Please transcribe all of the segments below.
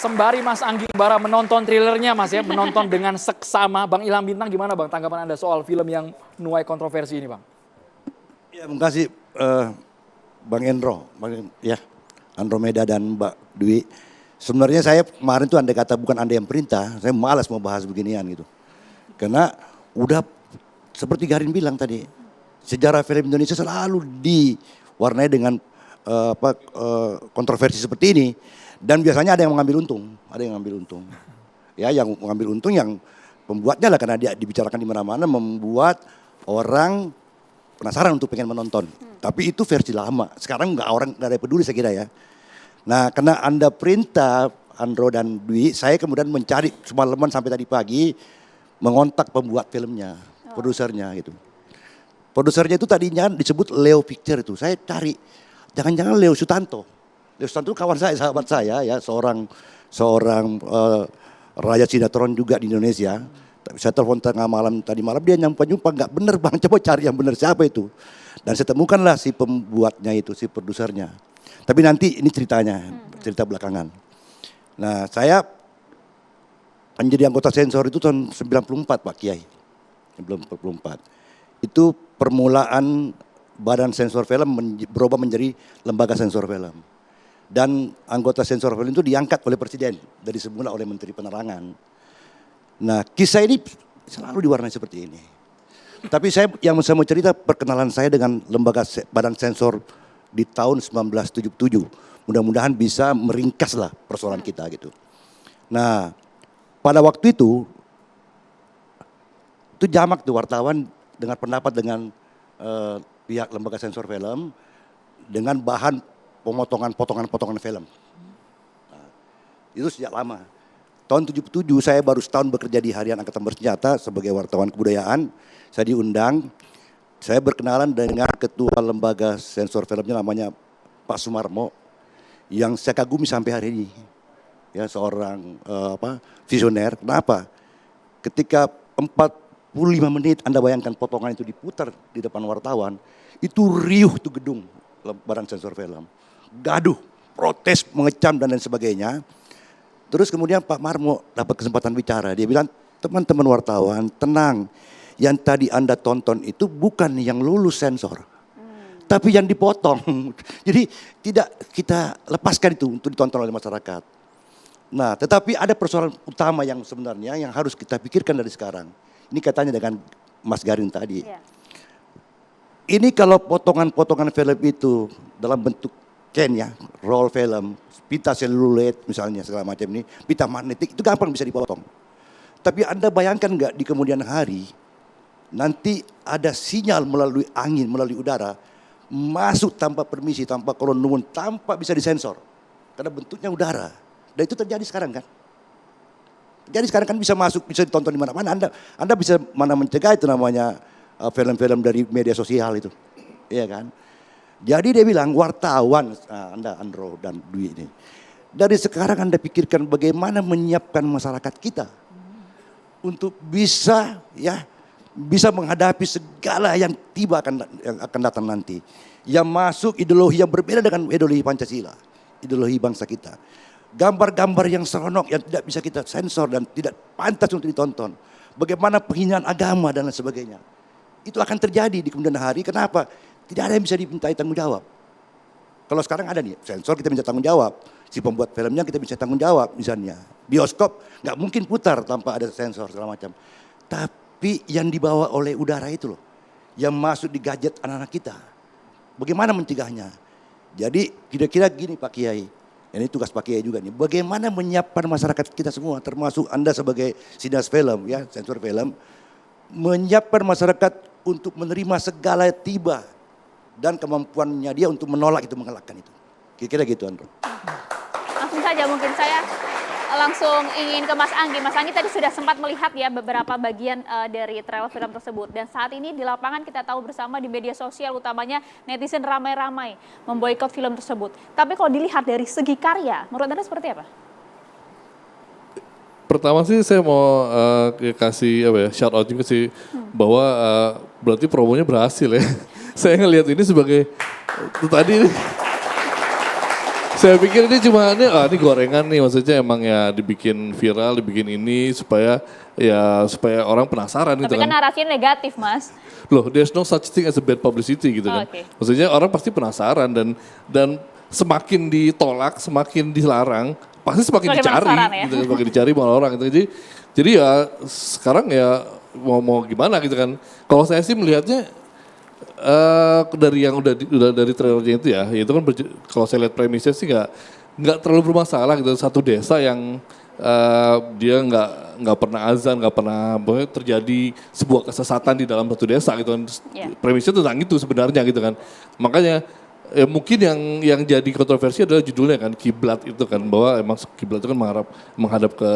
Sembari Mas Anggi Bara menonton thrillernya Mas ya, menonton dengan seksama. Bang Ilham Bintang gimana Bang tanggapan Anda soal film yang menuai kontroversi ini Bang? Ya, terima kasih Bang Endro, Andromeda dan Mbak Dwi. Sebenarnya saya kemarin tuh andai kata bukan Anda yang perintah, saya malas mau bahas beginian gitu. Karena udah seperti Garin bilang tadi, sejarah film Indonesia selalu diwarnai dengan kontroversi seperti ini. Dan biasanya ada yang mengambil untung, Ya, yang mengambil untung yang pembuatnya lah karena dia dibicarakan di mana-mana membuat orang penasaran untuk pengen menonton. Tapi itu versi lama. Sekarang nggak ada yang peduli saya kira ya. Nah, karena Anda perintah Andro dan Dwi, saya kemudian mencari semalaman sampai tadi pagi mengontak pembuat filmnya, produsernya gitu. Produsernya itu tadinya disebut Leo Picture itu. Saya cari, jangan-jangan Leo Sutanto. Leo Sutanto kawan saya, sahabat saya ya, seorang raja sinetron juga di Indonesia. Saya telepon tengah malam tadi malam dia nyampe nggak bener Bang, coba cari yang bener siapa itu. Dan saya temukanlah si pembuatnya itu, si produsernya. Tapi nanti ini ceritanya, cerita belakangan. Nah, saya menjadi anggota sensor itu tahun 94 Pak Kiai. 94. Itu permulaan Badan Sensor Film berubah menjadi Lembaga Sensor Film. Dan anggota sensor film itu diangkat oleh Presiden dari semula oleh Menteri Penerangan. Nah, kisah ini selalu diwarnai seperti ini. Tapi saya mau cerita perkenalan saya dengan lembaga Badan Sensor di tahun 1977. Mudah-mudahan bisa meringkaslah persoalan kita gitu. Nah, pada waktu itu jamak tuh wartawan dengar pendapat dengan pihak lembaga sensor film dengan bahan potongan-potongan film. Nah, itu sejak lama. Tahun 77 saya baru setahun bekerja di Harian Angkatan Bersenjata sebagai wartawan kebudayaan. Saya diundang, saya berkenalan dengan ketua lembaga sensor filmnya namanya Pak Sumarmo yang saya kagumi sampai hari ini. Ya, seorang visioner. Kenapa? Ketika 45 menit Anda bayangkan potongan itu diputar di depan wartawan, itu riuh tuh gedung Badan Sensor Film. Gaduh, protes, mengecam dan lain sebagainya. Terus kemudian Pak Marmo dapat kesempatan bicara. Dia bilang, teman-teman wartawan tenang. Yang tadi Anda tonton itu bukan yang lulus sensor. Tapi yang dipotong. Jadi tidak kita lepaskan itu untuk ditonton oleh masyarakat. Nah, tetapi ada persoalan utama yang sebenarnya yang harus kita pikirkan dari sekarang. Ini katanya dengan Mas Garin tadi. Yeah. Ini kalau potongan-potongan film itu dalam bentuk ya, roll film, pita seluloid misalnya segala macam ini, pita magnetik itu gampang bisa dipotong. Tapi Anda bayangkan nggak di kemudian hari nanti ada sinyal melalui angin, melalui udara masuk tanpa permisi, tanpa kolon nuwun, tanpa bisa disensor karena bentuknya udara. Dan itu terjadi sekarang kan. Jadi sekarang kan bisa masuk, bisa ditonton di mana-mana. Anda bisa mana mencegah itu namanya film-film dari media sosial itu, iya kan? Jadi dia bilang wartawan, Anda Andro dan Dwi ini, dari sekarang Anda pikirkan bagaimana menyiapkan masyarakat kita untuk bisa menghadapi segala yang akan datang nanti, yang masuk ideologi yang berbeda dengan ideologi Pancasila, ideologi bangsa kita. Gambar-gambar yang seronok yang tidak bisa kita sensor dan tidak pantas untuk ditonton. Bagaimana penghinaan agama dan lain sebagainya. Itu akan terjadi di kemudian hari. Kenapa? Tidak ada yang bisa dimintai tanggung jawab. Kalau sekarang ada nih, sensor kita minta tanggung jawab. Si pembuat filmnya kita bisa tanggung jawab misalnya. Bioskop nggak mungkin putar tanpa ada sensor segala macam. Tapi yang dibawa oleh udara itu loh. Yang masuk di gadget anak-anak kita. Bagaimana mencegahnya? Jadi kira-kira gini Pak Kiai. Ini tugas Pak Kiai juga nih. Bagaimana menyiapkan masyarakat kita semua, termasuk Anda sebagai sineas film, ya, sensor film, menyiapkan masyarakat untuk menerima segala tiba dan kemampuannya dia untuk menolak itu, mengelakkan itu. Kira-kira gitu, Andro. Langsung saja mungkin saya langsung ingin ke Mas Anggi. Mas Anggi tadi sudah sempat melihat ya beberapa bagian dari trailer film tersebut. Dan saat ini di lapangan kita tahu bersama di media sosial utamanya netizen ramai-ramai memboikot film tersebut. Tapi kalau dilihat dari segi karya, menurut Anda seperti apa? Pertama sih saya mau kasih shout out juga sih bahwa berarti promonya berhasil ya. Saya ngelihat ini sebagai tadi Saya pikir ini cuma ini gorengan nih, maksudnya emang ya dibikin viral, dibikin ini supaya orang penasaran gitu Tapi kan kan. narasinya negatif, Mas. Loh, there's no such thing as a bad publicity gitu kan. Oke. Maksudnya orang pasti penasaran dan semakin ditolak, semakin dilarang, pasti semakin Semakin dicari, penasaran ya. gitu, semakin dicari sama orang gitu. Jadi ya sekarang ya mau gimana gitu kan. Kalau saya sih melihatnya dari yang udah dari trailernya itu ya, itu kan kalau saya lihat premisnya sih nggak terlalu bermasalah gitu. Satu desa yang dia nggak pernah azan, nggak pernah terjadi sebuah kesesatan di dalam satu desa gitu kan. Yeah. Premisnya tentang itu sebenarnya gitu kan. Makanya mungkin yang jadi kontroversi adalah judulnya kan, kiblat itu kan, bahwa emang kiblat itu kan menghadap ke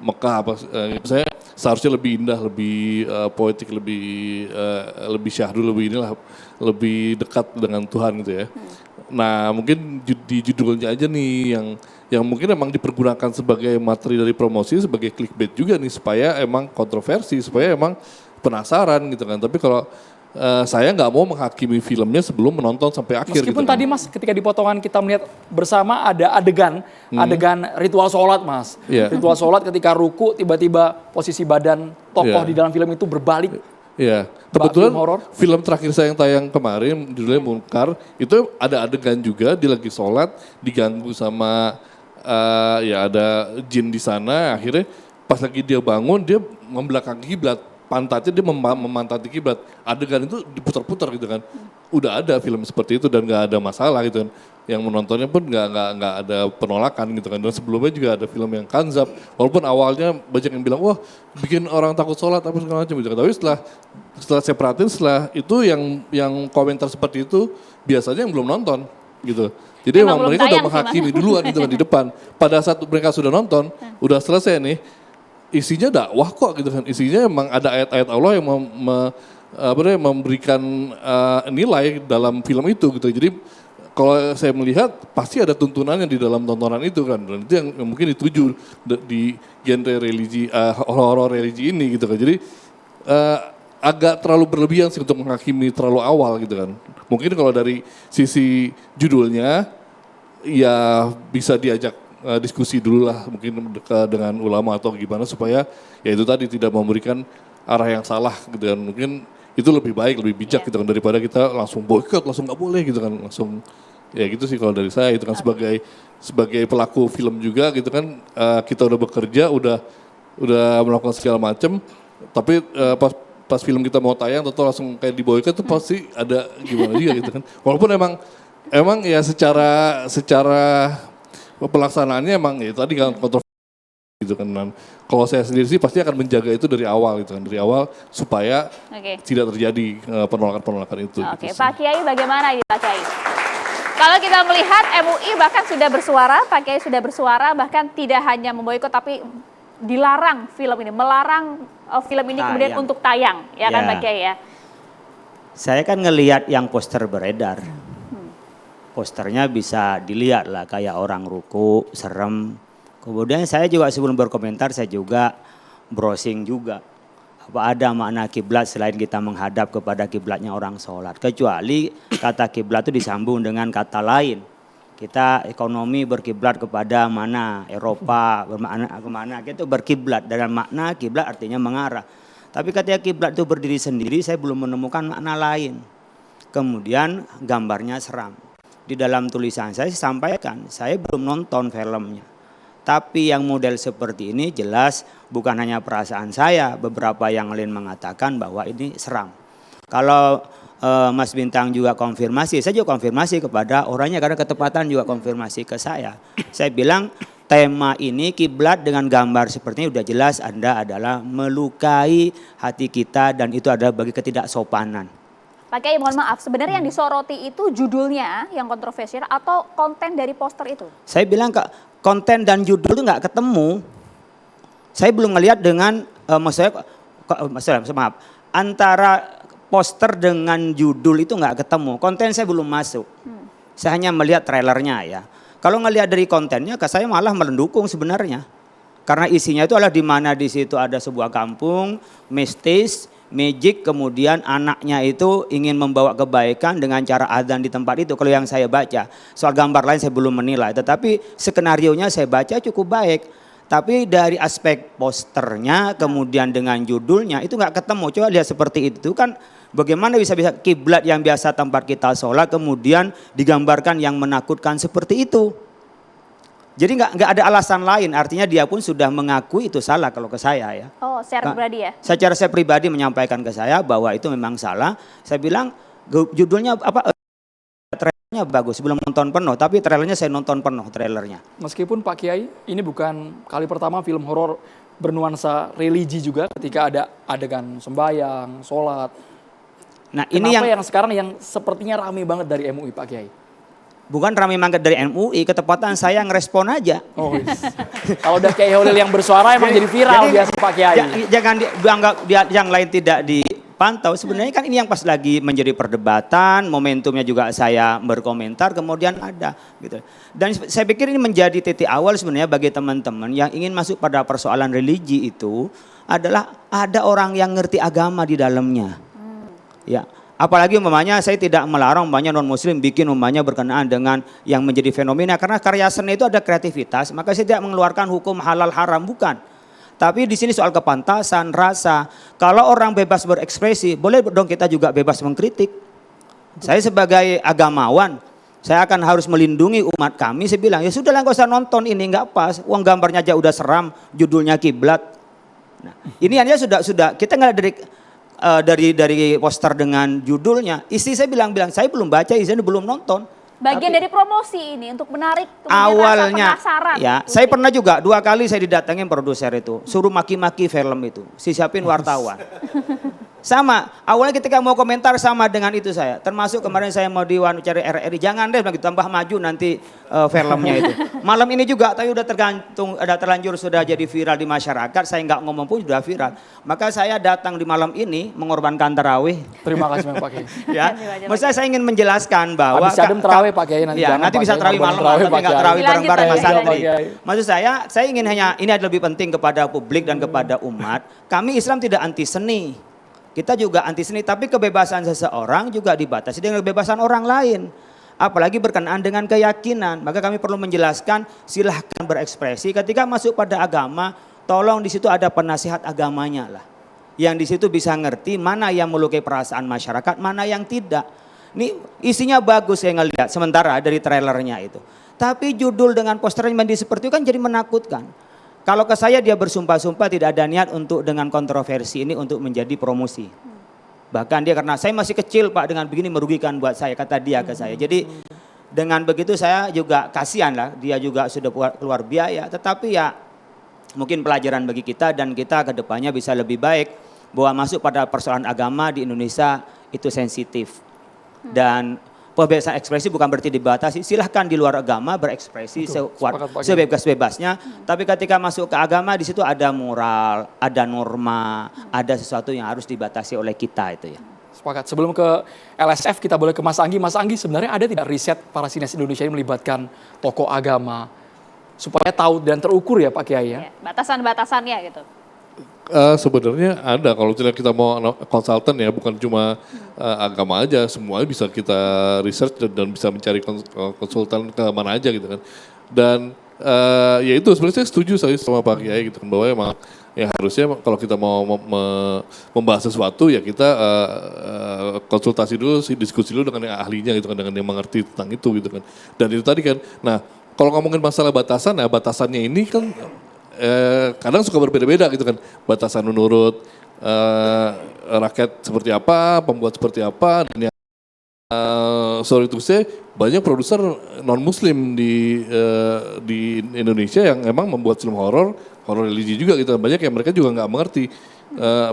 Mekah apa saya seharusnya lebih indah, lebih poetik, lebih syahdu, lebih dekat dengan Tuhan gitu ya. Nah, mungkin di judulnya aja nih yang mungkin emang dipergunakan sebagai materi dari promosi, sebagai clickbait juga nih, supaya emang kontroversi, supaya emang penasaran gitu kan. Tapi kalau saya nggak mau menghakimi filmnya sebelum menonton sampai akhir. Meskipun gitu tadi kan. Mas ketika di potongan kita melihat bersama ada adegan ritual sholat Mas. Iya. Ritual sholat ketika ruku tiba-tiba posisi badan tokoh Iya. di dalam film itu berbalik. Iya, kebetulan film horor. film terakhir saya yang tayang kemarin judulnya Munkar, itu ada adegan juga dia lagi sholat diganggu sama ada jin di sana, akhirnya pas lagi dia bangun dia membelakangi kiblat, pantatnya dia memantati kiblat, adegan itu diputar-putar gitu kan. Udah ada film seperti itu dan nggak ada masalah gitu kan. Yang menontonnya pun nggak ada penolakan gitu kan. Dan sebelumnya juga ada film yang Kanzab, walaupun awalnya banyak yang bilang wah bikin orang takut sholat apa segala macam gitu kan. Tapi setelah saya perhatiin, setelah itu yang komentar seperti itu biasanya yang belum nonton gitu. Jadi Emang emang belum mereka udah tayang sih, menghakimi Mas. duluan gitu kan di depan. Pada saat mereka sudah nonton, udah selesai nih, isinya dakwah kok gitu kan. Isinya emang ada ayat-ayat Allah yang memberikan nilai dalam film itu gitu. Jadi kalau saya melihat pasti ada tuntunannya di dalam tontonan itu kan. Dan itu yang mungkin dituju di genre religi, horor religi ini gitu kan. Jadi agak terlalu berlebihan sih untuk menghakimi terlalu awal gitu kan. Mungkin kalau dari sisi judulnya ya bisa diajak diskusi dulu lah mungkin dengan ulama atau gimana supaya ya itu tadi tidak memberikan arah yang salah gitu kan. Mungkin itu lebih baik, lebih bijak gitu kan daripada kita langsung boykot, langsung nggak boleh gitu kan, langsung ya gitu sih kalau dari saya itu kan sebagai pelaku film juga gitu kan kita udah bekerja, udah melakukan segala macam, tapi pas film kita mau tayang atau langsung kayak di boykot itu pasti ada gimana juga gitu kan. Walaupun emang ya secara pelaksanaannya emang ya tadi kan kontroversi gitu kan. Dan kalau saya sendiri sih pasti akan menjaga itu dari awal gitu kan, dari awal supaya tidak terjadi penolakan itu. Oke, gitu. Pak Kiai bagaimana ini Pak Kiai? Kalau kita melihat MUI bahkan sudah bersuara, Pak Kiai sudah bersuara bahkan tidak hanya memboikot tapi dilarang film ini, melarang film ini kemudian untuk tayang, ya kan Pak Kiai ya? Saya kan ngelihat yang poster beredar. Posternya bisa dilihat lah kayak orang ruku, serem. Kemudian saya juga sebelum berkomentar saya juga browsing juga. Apa ada makna kiblat selain kita menghadap kepada kiblatnya orang sholat. Kecuali kata kiblat itu disambung dengan kata lain. Kita ekonomi berkiblat kepada mana, Eropa bermakna kemana, itu berkiblat. Dengan makna kiblat artinya mengarah. Tapi ketika kiblat itu berdiri sendiri saya belum menemukan makna lain. Kemudian gambarnya seram. Di dalam tulisan saya sampaikan, saya belum nonton filmnya. Tapi yang model seperti ini jelas bukan hanya perasaan saya, beberapa yang lain mengatakan bahwa ini seram. Kalau Mas Bintang juga konfirmasi, saya juga konfirmasi kepada orangnya karena ketepatan juga konfirmasi ke saya. Saya bilang tema ini kiblat dengan gambar seperti ini udah jelas Anda adalah melukai hati kita dan itu adalah bagi ketidaksopanan. Pak Kiai mohon maaf, sebenarnya yang disoroti itu judulnya yang kontroversial atau konten dari poster itu? Saya bilang konten dan judul itu nggak ketemu. Saya belum melihat dengan maaf, antara poster dengan judul itu nggak ketemu. Konten saya belum masuk. Saya hanya melihat trailernya ya. Kalau ngelihat dari kontennya, saya malah mendukung sebenarnya. Karena isinya itu adalah di mana di situ ada sebuah kampung mistis, Magic kemudian anaknya itu ingin membawa kebaikan dengan cara adzan di tempat itu. Kalau yang saya baca, soal gambar lain saya belum menilai. Tetapi skenarionya saya baca cukup baik. Tapi dari aspek posternya kemudian dengan judulnya itu nggak ketemu. Coba lihat seperti itu kan bagaimana bisa kiblat yang biasa tempat kita sholat kemudian digambarkan yang menakutkan seperti itu. Jadi nggak ada alasan lain, artinya dia pun sudah mengakui itu salah kalau ke saya ya. Oh, secara pribadi ya? Secara saya pribadi menyampaikan ke saya bahwa itu memang salah. Saya bilang judulnya apa? Trailernya bagus, belum nonton penuh, tapi trailernya saya nonton penuh trailernya. Meskipun Pak Kiai, ini bukan kali pertama film horor bernuansa religi juga ketika ada adegan sembahyang, sholat. Nah ini Kenapa yang sekarang yang sepertinya rame banget dari MUI Pak Kiai? bukan ramai mangkat dari MUI, ketepatan saya ngerespon aja. Oh, kalau udah Kiai Holil yang bersuara emang jadi viral biasa Pak Kiai. Jangan dianggap yang lain tidak dipantau. Sebenarnya kan ini yang pas lagi menjadi perdebatan, momentumnya juga saya berkomentar, kemudian ada gitu. Dan saya pikir ini menjadi titik awal sebenarnya bagi teman-teman yang ingin masuk pada persoalan religi itu adalah ada orang yang ngerti agama di dalamnya. Ya. Apalagi umpamanya saya tidak melarang umpamanya non muslim bikin umpamanya berkenaan dengan yang menjadi fenomena karena karya seni itu ada kreativitas, maka saya tidak mengeluarkan hukum halal haram, bukan. Tapi di sini soal kepantasan, rasa. Kalau orang bebas berekspresi, boleh dong kita juga bebas mengkritik. Saya sebagai agamawan, saya akan harus melindungi umat kami. Saya bilang, ya sudahlah nggak usah nonton ini, nggak pas. Uang gambarnya aja udah seram, judulnya kiblat. Nah, ini hanya sudah kita nggak dari poster dengan judulnya. Istri saya bilang saya belum baca, istri belum nonton. Bagian dari promosi ini untuk menarik awalnya rasa penasaran. ya, saya pernah juga 2 kali saya didatengin produser itu, suruh maki-maki film itu, siapin wartawan. Sama, awalnya ketika mau komentar sama dengan itu saya. Termasuk kemarin saya mau diwawancara RRI, jangan deh begitu tambah maju nanti filmnya itu. Malam ini juga tapi udah terlanjur sudah jadi viral di masyarakat, saya nggak ngomong pun sudah viral. Maka saya datang di malam ini mengorbankan tarawih. Terima kasih Pak Kiai. Ya, maksudnya saya ingin menjelaskan bahwa habis adem tarawih Pak Kiai nanti. Ya, nanti bisa tarawih malam, tapi nggak tarawih bareng-bareng Mas Andri. Maksud saya ingin hanya ini adalah lebih penting kepada publik dan kepada umat. Kami Islam tidak anti seni. Kita juga anti seni, tapi kebebasan seseorang juga dibatasi dengan kebebasan orang lain. Apalagi berkenaan dengan keyakinan. Maka kami perlu menjelaskan, silahkan berekspresi. Ketika masuk pada agama, tolong di situ ada penasihat agamanya lah. Yang di situ bisa ngerti mana yang melukai perasaan masyarakat, mana yang tidak. Ini isinya bagus saya ngelihat sementara dari trailernya itu. Tapi judul dengan posternya menjadi seperti itu kan jadi menakutkan. Kalau ke saya dia bersumpah-sumpah tidak ada niat untuk dengan kontroversi ini untuk menjadi promosi. Bahkan dia karena saya masih kecil Pak dengan begini merugikan buat saya, kata dia ke saya. Jadi dengan begitu saya juga kasihan lah, dia juga sudah keluar biaya. Tetapi ya mungkin pelajaran bagi kita dan kita ke depannya bisa lebih baik bahwa masuk pada persoalan agama di Indonesia itu sensitif. Dan kebebasan ekspresi bukan berarti dibatasi, silahkan di luar agama berekspresi sebebas-bebasnya. Tapi ketika masuk ke agama di situ ada moral, ada norma, ada sesuatu yang harus dibatasi oleh kita itu ya. Sepakat. Sebelum ke LSF kita boleh ke Mas Anggi. Mas Anggi sebenarnya ada tidak riset para sineas Indonesia ini melibatkan tokoh agama supaya tahu dan terukur ya Pak Kiai ya? Batasan-batasannya gitu. Sebenarnya ada, kalau kita mau konsultan ya, bukan cuma agama aja, semuanya bisa kita research dan bisa mencari konsultan ke mana aja gitu kan. Dan ya itu sebenarnya saya setuju sama Pak Kiai gitu kan, bahwa emang ya harusnya kalau kita mau membahas sesuatu ya kita konsultasi dulu, diskusi dulu dengan yang ahlinya gitu kan, dengan yang mengerti tentang itu gitu kan. Dan itu tadi kan, nah kalau ngomongin masalah batasan, ya batasannya ini kan kadang suka berbeda-beda gitu kan, batasan menurut rakyat seperti apa, pembuat seperti apa, dan yang sorry to say banyak produser non muslim di Indonesia yang emang membuat film horor religi juga gitu, banyak yang mereka juga nggak mengerti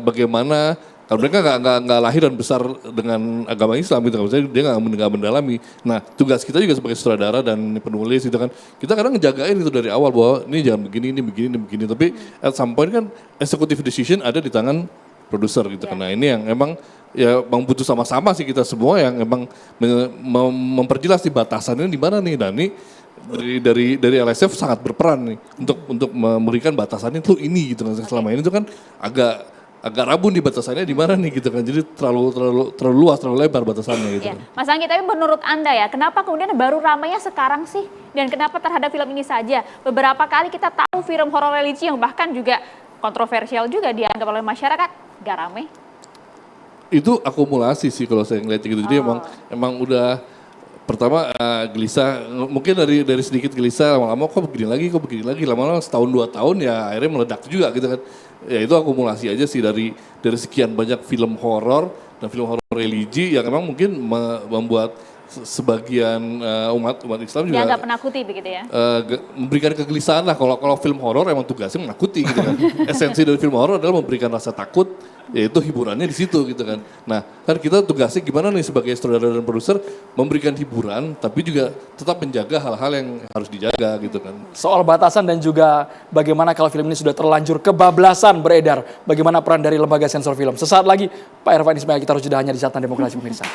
bagaimana. Kalau mereka nggak lahir dan besar dengan agama Islam gitu, maksudnya dia nggak mendalami. Nah tugas kita juga sebagai sutradara dan penulis gitu kan, kita kadang ngejagain itu dari awal bahwa ini jangan begini, ini begini. Tapi at some point kan executive decision ada di tangan produser gitu kan. Nah ini yang emang ya butuh sama-sama sih kita semua yang emang memperjelas di batasannya di mana nih. Dan ini dari LSF sangat berperan nih untuk memberikan batasannya tuh ini gitu kan. Selama ini tuh kan agak agak rabu nih batasannya di mana nih gitu kan. Jadi terlalu luas, terlalu lebar batasannya gitu. Ya. Mas Anggi, tapi menurut Anda ya, kenapa kemudian baru ramainya sekarang sih? Dan kenapa terhadap film ini saja? Beberapa kali kita tahu film horor religi yang bahkan juga kontroversial juga dianggap oleh masyarakat, gak rame. Itu akumulasi sih kalau saya ngeliat gitu. Jadi emang udah pertama gelisah, mungkin dari sedikit gelisah lama-lama kok begini lagi, lama-lama setahun 2 tahun ya akhirnya meledak juga gitu kan. Ya itu akumulasi aja sih dari sekian banyak film horor dan film horor religi yang emang mungkin membuat sebagian umat Islam juga Dianggap menakuti begitu ya? memberikan kegelisahan lah. Kalau film horor emang tugasnya menakuti gitu kan. Esensi dari film horor adalah memberikan rasa takut, yaitu hiburannya di situ gitu kan. Nah kan kita tugasnya gimana nih sebagai sutradara dan produser memberikan hiburan tapi juga tetap menjaga hal-hal yang harus dijaga gitu kan. Soal batasan dan juga bagaimana kalau film ini sudah terlanjur kebablasan beredar, bagaimana peran dari lembaga sensor film. Sesaat lagi Pak Irfan Ismail, kita harus jeda hanya di Catatan Demokrasi pemirsa.